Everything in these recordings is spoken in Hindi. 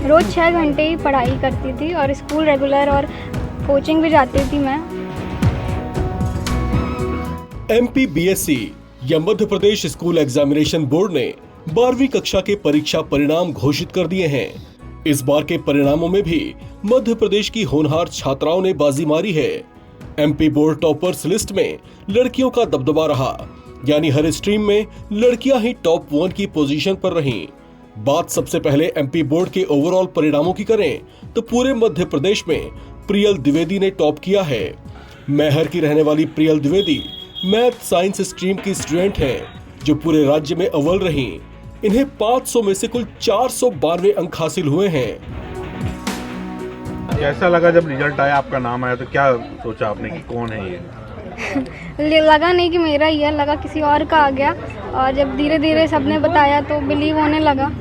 रोज़ 6 घंटे ही पढ़ाई करती थी और स्कूल रेगुलर और कोचिंग भी जाती थी मैं। MPBSE या Madhya Pradesh school examination board ने 12वीं कक्षा के परीक्षा परिणाम घोषित कर दिए हैं। इस बार के परिणामों में भी मध्य प्रदेश की होनहार छात्राओं ने बाजी मारी है। MP बोर्ड टॉपर्स लिस्ट में लड़कियों का दबदबा रहा, यानी हर स्ट्रीम में लड़कियां ही टॉप 1 की पोजीशन पर रहीं। बात सबसे पहले MP बोर्ड के ओवरऑल परिणामों की करें तो पूरे मध्य प्रदेश में प्रियल द्विवेदी ने टॉप किया है। मैहर की रहने वाली Priyal Dwivedi math science stream की स्टूडेंट हैं, जो पूरे राज्य में अव्वल रहीं। इन्हें 500 में से कुल 492 अंक हासिल हुए हैं। कैसा लगा जब रिजल्ट आया, आपका नाम आया, तो क्या सोचा आपने कि कौन है ये? लगा नहीं कि मेरा ही है, लगा किसी और का आ गया। और जब धीरे धीरे सबने बताया तो बिलीव होने लगा।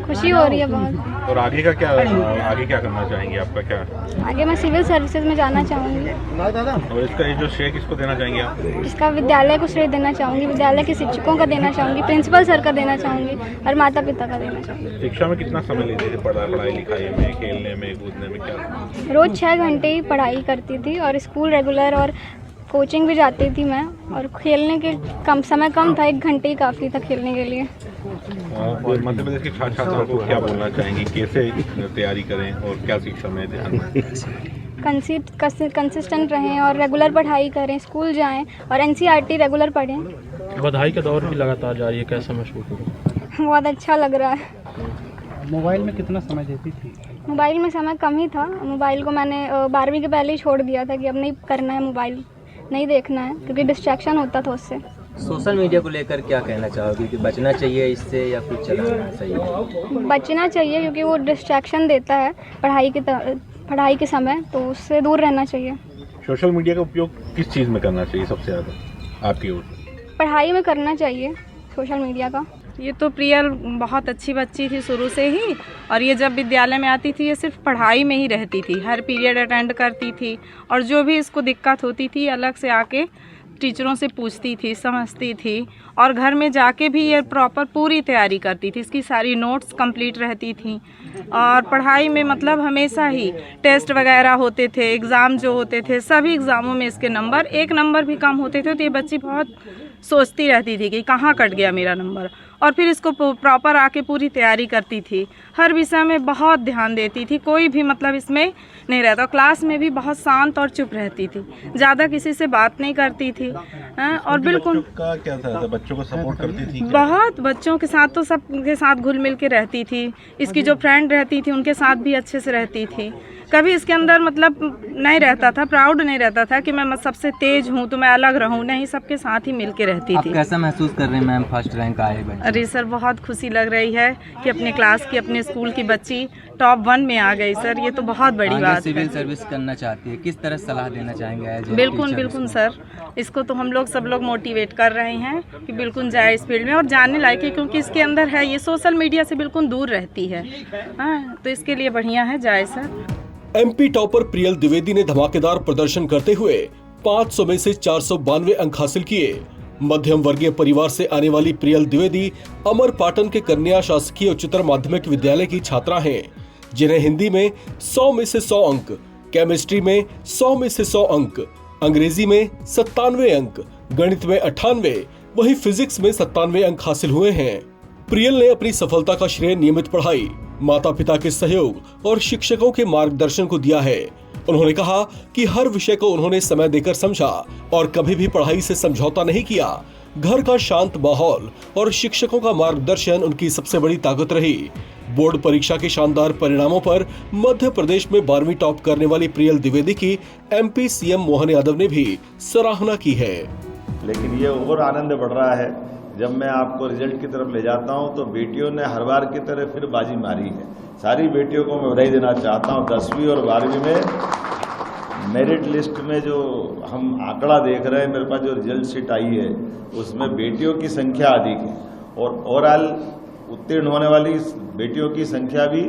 खुशी हो रही है बहुत। और आगे क्या करना चाहेंगे? आपका क्या आगे मैं सिविल सर्विसेज में जाना चाहूँगी। और इसका ये जो श्रेय किसको देना चाहेंगे आप? इसका विद्यालय को श्रेय देना चाहूँगी, विद्यालय के शिक्षकों का देना चाहूँगी, प्रिंसिपल सर का देना चाहूँगी और माता पिता का देना चाहूँगी। शिक्षा में कितना समय लेते थे? पढ़ाई लिखाई में, खेलने में, कूदने में, क्या? रोज़ 6 घंटे ही पढ़ाई करती थी और स्कूल रेगुलर और कोचिंग भी जाती थी मैं। और खेलने के समय कम था, 1 घंटे ही काफ़ी था खेलने के लिए। मध्य प्रदेश के छात्र छात्राओं को क्या बोलना चाहेंगे? कैसे तैयारी करें और क्या शिक्षा में ध्यान दें? कंसिस्टेंट रहें और रेगुलर पढ़ाई करें, स्कूल जाएं और NCERT रेगुलर पढ़ें। बधाई का दौर भी लगातार जारी है, कैसा महसूस हो? बहुत अच्छा लग रहा है। मोबाइल में कितना समय देती थी? मोबाइल में समय कम ही था। मोबाइल को मैंने 12वीं के पहले ही छोड़ दिया था कि अब नहीं करना है, मोबाइल नहीं देखना है, क्योंकि डिस्ट्रैक्शन होता था उससे। सोशल मीडिया को लेकर क्या कहना चाहोगे कि बचना चाहिए इससे या फिर चलाना चाहिए? बचना चाहिए, क्योंकि वो डिस्ट्रैक्शन देता है पढ़ाई के समय, तो उससे दूर रहना चाहिए। सोशल मीडिया का उपयोग किस चीज़ में करना चाहिए सबसे ज़्यादा आपकी ओर से? पढ़ाई में करना चाहिए सोशल मीडिया का। ये तो प्रियल बहुत अच्छी बच्ची थी शुरू से ही, और ये जब विद्यालय में आती थी ये सिर्फ पढ़ाई में ही रहती थी, हर पीरियड अटेंड करती थी और जो भी इसको दिक्कत होती थी अलग से आके टीचरों से पूछती थी, समझती थी और घर में जाके भी ये प्रॉपर पूरी तैयारी करती थी। इसकी सारी नोट्स कंप्लीट रहती थी और पढ़ाई में मतलब हमेशा ही टेस्ट वगैरह होते थे, एग्ज़ाम जो होते थे, सभी एग्ज़ामों में इसके नंबर 1 नंबर भी कम होते थे तो ये बच्ची बहुत सोचती रहती थी कि कहाँ कट गया मेरा नंबर, और फिर इसको प्रॉपर आके पूरी तैयारी करती थी। हर विषय में बहुत ध्यान देती थी, कोई भी मतलब इसमें नहीं रहता। क्लास में भी बहुत शांत और चुप रहती थी, ज़्यादा किसी से बात नहीं करती थी। और बिल्कुल का क्या था, बच्चों को सपोर्ट करती थी? बहुत बच्चों के साथ तो सबके साथ घुल मिल के रहती थी। इसकी जो फ्रेंड रहती थी उनके साथ भी अच्छे से रहती थी। कभी इसके अंदर मतलब नहीं रहता था, प्राउड नहीं रहता था कि मैं सबसे तेज हूँ तो मैं अलग रहूँ, नहीं, सबके साथ ही मिल के रहती थी। आप कैसा महसूस कर रहे हैं मैम, फर्स्ट रैंक आए? अरे सर बहुत खुशी लग रही है कि अपने क्लास की, अपने स्कूल की बच्ची टॉप 1 में आ गई सर, ये तो बहुत बड़ी बात है। सिविल सर्विस करना चाहती है, किस तरह सलाह देना चाहेंगे? बिल्कुल सर, इसको तो हम लोग सब लोग मोटिवेट कर रहे हैं कि बिल्कुल जाए इस फील्ड में और जानने लायक है, क्योंकि इसके अंदर है ये सोशल मीडिया से बिल्कुल दूर रहती है। तो इसके लिए बढ़िया है, जाए sir. MP topper Priyal Dwivedi ने धमाकेदार प्रदर्शन करते हुए 500 में से 492 अंक हासिल किए। मध्यम वर्गीय परिवार से आने वाली प्रियल द्विवेदी अमरपाटन के कन्या शासकीय उच्चतर माध्यमिक विद्यालय की छात्रा हैं, जिन्हें हिंदी में 100 में से 100 अंक, केमिस्ट्री में 100 में से 100 अंक, अंग्रेजी में 97 अंक, गणित में 98, वहीं फिजिक्स में 97 अंक हासिल हुए हैं। प्रियल ने अपनी सफलता का श्रेय नियमित पढ़ाई, माता पिता के सहयोग और शिक्षकों के मार्गदर्शन को दिया है। उन्होंने कहा कि हर विषय को उन्होंने समय देकर समझा और कभी भी पढ़ाई से समझौता नहीं किया। घर का शांत माहौल और शिक्षकों का मार्गदर्शन उनकी सबसे बड़ी ताकत रही। बोर्ड परीक्षा के शानदार परिणामों पर मध्य प्रदेश में 12वीं टॉप करने वाली प्रियल द्विवेदी की MP CM मोहन यादव ने भी सराहना की है। लेकिन ये और आनंद बढ़ रहा है जब मैं आपको रिजल्ट की तरफ ले जाता हूं तो बेटियों ने हर बार की तरह फिर बाजी मारी है। सारी बेटियों को मैं बधाई देना चाहता हूं। 10वीं और 12वीं में मेरिट लिस्ट में जो हम आंकड़ा देख रहे हैं, मेरे पास जो रिजल्ट शीट आई है उसमें बेटियों की संख्या अधिक है और ओवरऑल उत्तीर्ण होने वाली बेटियों की संख्या भी,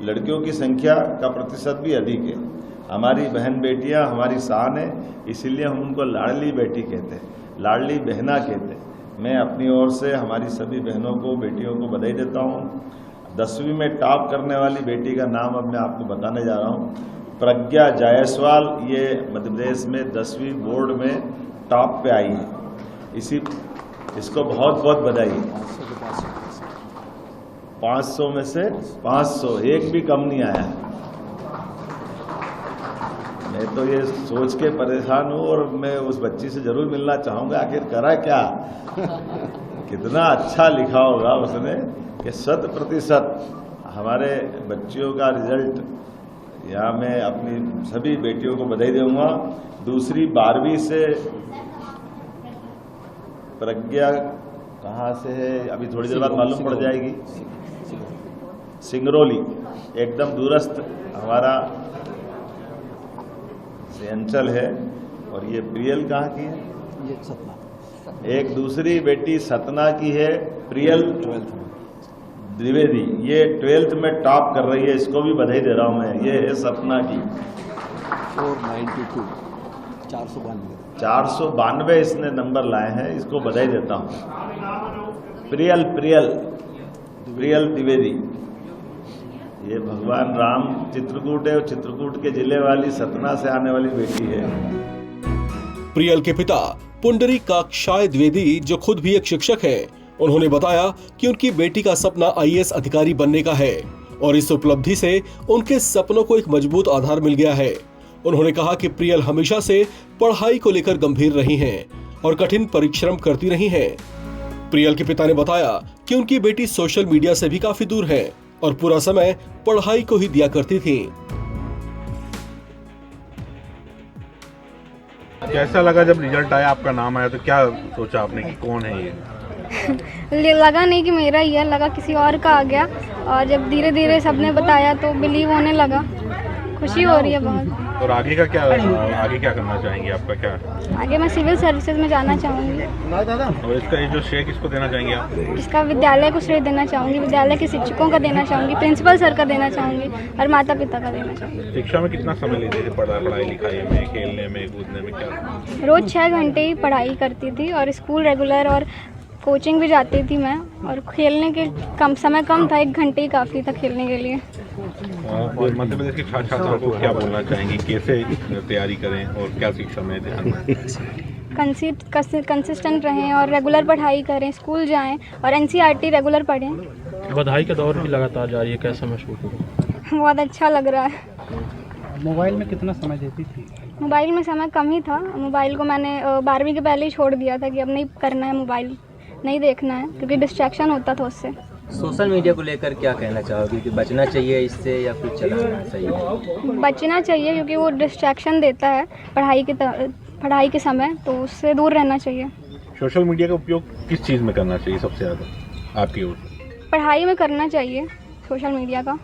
लड़कियों की संख्या का प्रतिशत भी अधिक है। हमारी बहन बेटियां हमारी शान है, इसीलिए हम उनको लाडली बेटी कहते हैं, लाडली बहना कहते हैं। मैं अपनी ओर से हमारी सभी बहनों को, बेटियों को बधाई देता हूं। 10वीं में टॉप करने वाली बेटी का नाम अब मैं आपको बताने जा रहा हूँ। प्रज्ञा जायसवाल, ये मध्य प्रदेश में 10वीं बोर्ड में टॉप पे आई है। इसको बहुत बहुत बधाई। 500 में से 500, एक भी कम नहीं आया। मैं तो ये सोच के परेशान हूँ और मैं उस बच्ची से जरूर मिलना चाहूँगा, आखिर करा क्या, कितना अच्छा लिखा होगा उसने कि 100% हमारे बच्चियों का रिजल्ट। यहाँ मैं अपनी सभी बेटियों को बधाई दूंगा। दूसरी 12वीं से प्रज्ञा कहाँ से है अभी थोड़ी देर बाद मालूम पड़ जाएगी। सिंगरौली, एकदम दूरस्थ हमारा से अंचल है। और ये प्रियल कहाँ की है? ये सतना। एक दूसरी बेटी सतना की है, प्रियल द्विवेदी, ये 12th में टॉप कर रही है। इसको भी बधाई दे रहा हूं मैं। ये है सतना की 492 इसने नंबर लाए हैं। इसको बधाई देता हूं। प्रियल द्विवेदी, ये भगवान राम चित्रकूट है और चित्रकूट के जिले वाली सतना से आने वाली बेटी है। प्रियल के पिता पुंडरीकाक्षाय द्विवेदी, जो खुद भी एक शिक्षक हैं, उन्होंने बताया कि उनकी बेटी का सपना IAS अधिकारी बनने का है और इस उपलब्धि से उनके सपनों को एक मजबूत आधार मिल गया है। उन्होंने कहा कि प्रियल हमेशा से पढ़ाई को लेकर गंभीर रही हैं और कठिन परिश्रम करती रही हैं। प्रियल के पिता ने बताया कि उनकी बेटी सोशल मीडिया से भी काफी दूर है और पूरा समय पढ़ाई को ही दिया करती थी। कैसा लगा जब रिजल्ट आया, आपका नाम आया, तो क्या सोचा आपने कि कौन है ये? लगा नहीं कि मेरा ही है, लगा किसी और का आ गया। और जब धीरे धीरे सबने बताया तो बिलीव होने लगा। खुशी हो रही है बहुत। और आगे क्या करना चाहेंगे? आपका क्या आगे मैं सिविल सर्विसेज में जाना चाहूँगी। और इसका ये जो श्रेय किसको देना चाहेंगे आप? इसका विद्यालय को श्रेय देना चाहूँगी, विद्यालय के शिक्षकों का देना चाहूँगी, प्रिंसिपल सर का देना चाहूँगी और माता पिता का देना चाहूँगी। शिक्षा में कितना समय लेते थे? पढ़ाई लिखाई में, खेलने में, कूदने में, क्या? रोज 6 घंटे ही पढ़ाई करती थी और स्कूल रेगुलर और कोचिंग भी जाती थी मैं। और खेलने के समय कम था, 1 घंटे ही काफ़ी था खेलने के लिए। मध्य प्रदेश के छात्र छात्राओं को क्या बोलना चाहेंगे, कैसे तैयारी करें और क्या शिक्षा में ध्यान दें? कंसिस्टेंट रहें और रेगुलर पढ़ाई करें, स्कूल जाएं और NCERT रेगुलर पढ़ें। बधाई का दौर भी लगातार जारी है, कैसा महसूस हो रहा है? बहुत अच्छा लग रहा है। मोबाइल में कितना समय देती थी? मोबाइल में समय कम ही था। मोबाइल को मैंने 12वीं के पहले ही छोड़ दिया था कि अब नहीं करना है, मोबाइल नहीं देखना है, क्योंकि डिस्ट्रैक्शन होता था उससे। सोशल मीडिया को लेकर क्या कहना चाहोगे कि बचना चाहिए इससे या फिर चलाना सही है? बचना चाहिए, क्योंकि वो डिस्ट्रैक्शन देता है पढ़ाई के समय, तो उससे दूर रहना चाहिए। सोशल मीडिया का उपयोग किस चीज़ में करना चाहिए सबसे ज़्यादा आपकी ओर से? पढ़ाई में करना चाहिए सोशल मीडिया का।